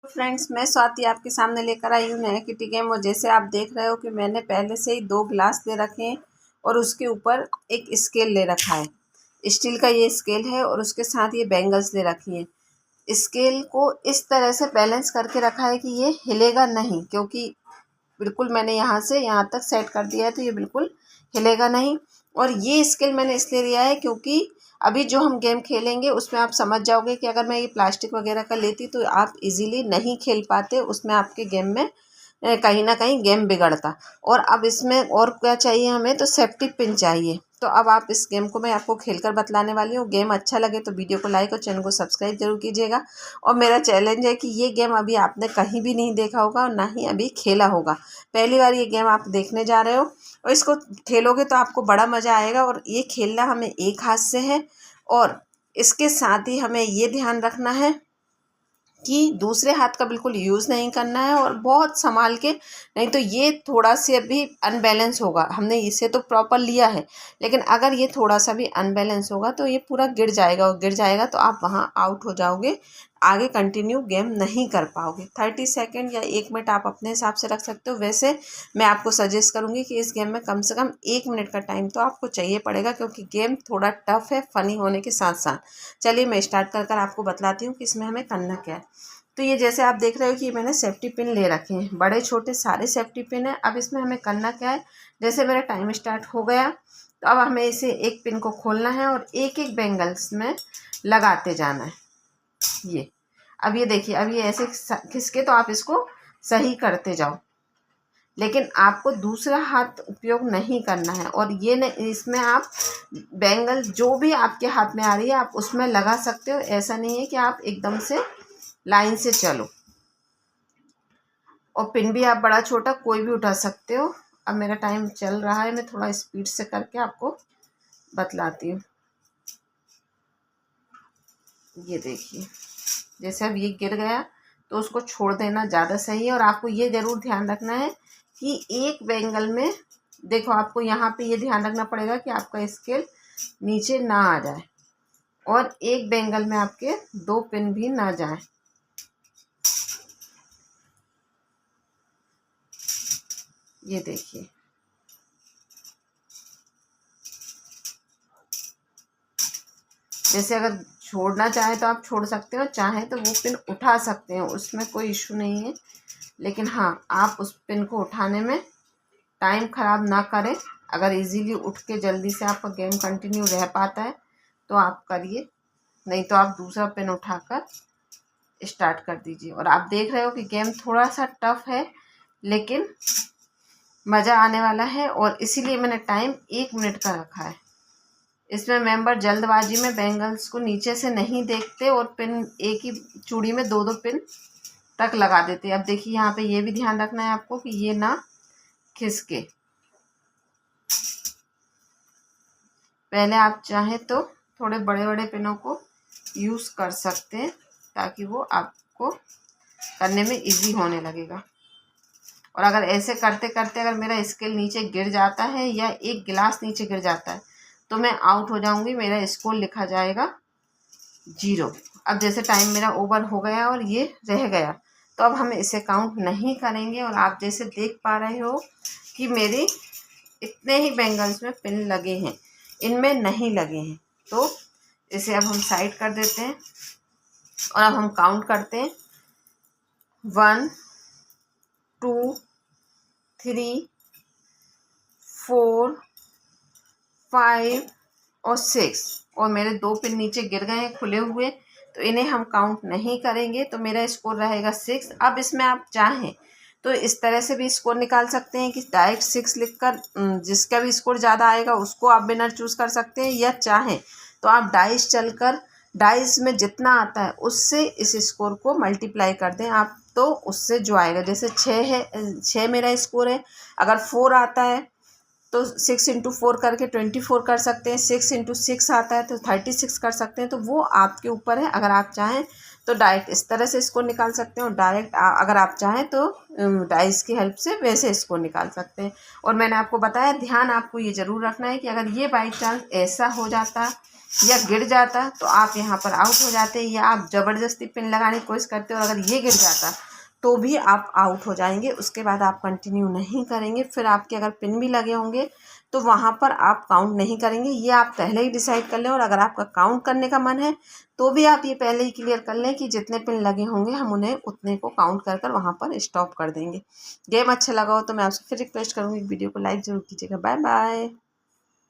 Friends, मैं स्वाति आपके सामने लेकर आई हूँ नया किटी गेम। और जैसे आप देख रहे हो कि मैंने पहले से ही 2 गिलास ले रखे हैं और उसके ऊपर एक स्केल ले रखा है। स्टील का ये स्केल है और उसके साथ ये बैंगल्स ले रखी हैं। स्केल को इस तरह से बैलेंस करके रखा है कि ये हिलेगा नहीं, क्योंकि बिल्कुल मैंने यहाँ से यहाँ तक सेट कर दिया है, तो ये बिल्कुल हिलेगा नहीं। और ये स्केल मैंने इसलिए लिया है क्योंकि अभी जो हम गेम खेलेंगे उसमें आप समझ जाओगे कि अगर मैं ये प्लास्टिक वगैरह का लेती तो आप इजीली नहीं खेल पाते, उसमें आपके गेम में कहीं ना कहीं गेम बिगड़ता। और अब इसमें और क्या चाहिए, हमें तो सेफ्टी पिन चाहिए। तो अब आप इस गेम को मैं आपको खेलकर बतलाने वाली हूँ। गेम अच्छा लगे तो वीडियो को लाइक और चैनल को सब्सक्राइब जरूर कीजिएगा। और मेरा चैलेंज है कि ये गेम अभी आपने कहीं भी नहीं देखा होगा और ना ही अभी खेला होगा। पहली बार ये गेम आप देखने जा रहे हो और इसको खेलोगे तो आपको बड़ा मज़ा आएगा। और ये खेलना हमें एक हाथ से है और इसके साथ ही हमें ये ध्यान रखना है कि दूसरे हाथ का बिल्कुल यूज़ नहीं करना है और बहुत संभाल के, नहीं तो ये थोड़ा सा भी अनबैलेंस होगा। हमने इसे तो प्रॉपर लिया है, लेकिन अगर ये थोड़ा सा भी अनबैलेंस होगा तो ये पूरा गिर जाएगा और गिर जाएगा तो आप वहाँ आउट हो जाओगे, आगे कंटिन्यू गेम नहीं कर पाओगे। 30 सेकेंड या 1 मिनट आप अपने हिसाब से रख सकते हो। वैसे मैं आपको सजेस्ट करूँगी कि इस गेम में कम से कम 1 मिनट का टाइम तो आपको चाहिए पड़ेगा, क्योंकि गेम थोड़ा टफ है फ़नी होने के साथ साथ। चलिए मैं स्टार्ट कर आपको बतलाती हूँ कि इसमें हमें करना क्या है। तो ये जैसे आप देख रहे हो कि मैंने सेफ्टी पिन ले रखे हैं, बड़े छोटे सारे सेफ्टी पिन है। अब इसमें हमें करना क्या है, जैसे मेरा टाइम स्टार्ट हो गया तो अब हमें इसे एक पिन को खोलना है और एक एक बैंगल्स में लगाते जाना है। ये अब ये देखिए, अब ये ऐसे खिसके तो आप इसको सही करते जाओ, लेकिन आपको दूसरा हाथ उपयोग नहीं करना है। और ये नहीं, इसमें आप बैंगल जो भी आपके हाथ में आ रही है आप उसमें लगा सकते हो। ऐसा नहीं है कि आप एकदम से लाइन से चलो। और पिन भी आप बड़ा छोटा कोई भी उठा सकते हो। अब मेरा टाइम चल रहा है, मैं थोड़ा स्पीड से करके आपको बतलाती हूँ। ये देखिए, जैसे अब ये गिर गया तो उसको छोड़ देना ज़्यादा सही है। और आपको ये ज़रूर ध्यान रखना है कि एक बैंगल में, देखो आपको यहाँ पे ये ध्यान रखना पड़ेगा कि आपका स्केल नीचे ना आ जाए और एक बैंगल में आपके 2 पिन भी ना जाए। ये देखिए, जैसे अगर छोड़ना चाहे तो आप छोड़ सकते हो, चाहे तो वो पिन उठा सकते हो, उसमें कोई इशू नहीं है। लेकिन हाँ, आप उस पिन को उठाने में टाइम ख़राब ना करें। अगर इजीली उठ के जल्दी से आपका गेम कंटिन्यू रह पाता है तो आप करिए, नहीं तो आप दूसरा पिन उठाकर स्टार्ट कर दीजिए। और आप देख रहे हो कि गेम थोड़ा सा टफ है, लेकिन मज़ा आने वाला है। और इसीलिए मैंने टाइम 1 मिनट का रखा है। इसमें मेंबर जल्दबाजी में बैंगल्स को नीचे से नहीं देखते और पिन एक ही चूड़ी में 2-2 पिन तक लगा देते। अब देखिए, यहाँ पे ये भी ध्यान रखना है आपको कि ये ना खिसके। पहले आप चाहें तो थोड़े बड़े बड़े पिनों को यूज़ कर सकते हैं, ताकि वो आपको करने में इजी होने लगेगा। और अगर ऐसे करते करते अगर मेरा स्केल नीचे गिर जाता है या एक गिलास नीचे गिर जाता है तो मैं आउट हो जाऊंगी, मेरा स्कोर लिखा जाएगा 0। अब जैसे टाइम मेरा ओवर हो गया और ये रह गया तो अब हम इसे काउंट नहीं करेंगे। और आप जैसे देख पा रहे हो कि मेरे इतने ही बैंगल्स में पिन लगे हैं, इनमें नहीं लगे हैं, तो इसे अब हम साइड कर देते हैं। और अब हम काउंट करते हैं 1 2 3 4 5 और 6। और मेरे 2 पिन नीचे गिर गए हैं खुले हुए, तो इन्हें हम काउंट नहीं करेंगे, तो मेरा स्कोर रहेगा 6। अब इसमें आप चाहें तो इस तरह से भी स्कोर निकाल सकते हैं कि डायरेक्ट 6 लिखकर जिसका भी स्कोर ज़्यादा आएगा उसको आप विनर चूज़ कर सकते हैं। या चाहें तो आप डाइस चलकर डाइस में जितना आता है उससे इस स्कोर को मल्टीप्लाई कर दें आप, तो उससे जो आएगा, जैसे 6 है, 6 मेरा स्कोर है, अगर 4 आता है तो 6 इंटू 4 करके 24 कर सकते हैं। 6 इंटू 6 आता है तो 36 कर सकते हैं। तो वो आपके ऊपर है। अगर आप चाहें तो डायरेक्ट इस तरह से इसको निकाल सकते हैं और डायरेक्ट अगर आप चाहें तो डाइस की हेल्प से वैसे इसको निकाल सकते हैं। और मैंने आपको बताया, ध्यान आपको ये ज़रूर रखना है कि अगर ये बाई चांस ऐसा हो जाता या गिर जाता तो आप यहाँ पर आउट हो जाते, या आप ज़बरदस्ती पिन लगाने की कोशिश करते हो और अगर ये गिर जाता तो भी आप आउट हो जाएंगे। उसके बाद आप कंटिन्यू नहीं करेंगे। फिर आपके अगर पिन भी लगे होंगे तो वहाँ पर आप काउंट नहीं करेंगे। ये आप पहले ही डिसाइड कर लें। और अगर आपका काउंट करने का मन है तो भी आप ये पहले ही क्लियर कर लें कि जितने पिन लगे होंगे हम उन्हें उतने को काउंट कर कर वहाँ पर स्टॉप कर देंगे। गेम अच्छा लगा हो तो मैं आपसे फिर रिक्वेस्ट करूँगी वीडियो को लाइक ज़रूर कीजिएगा। Bye bye.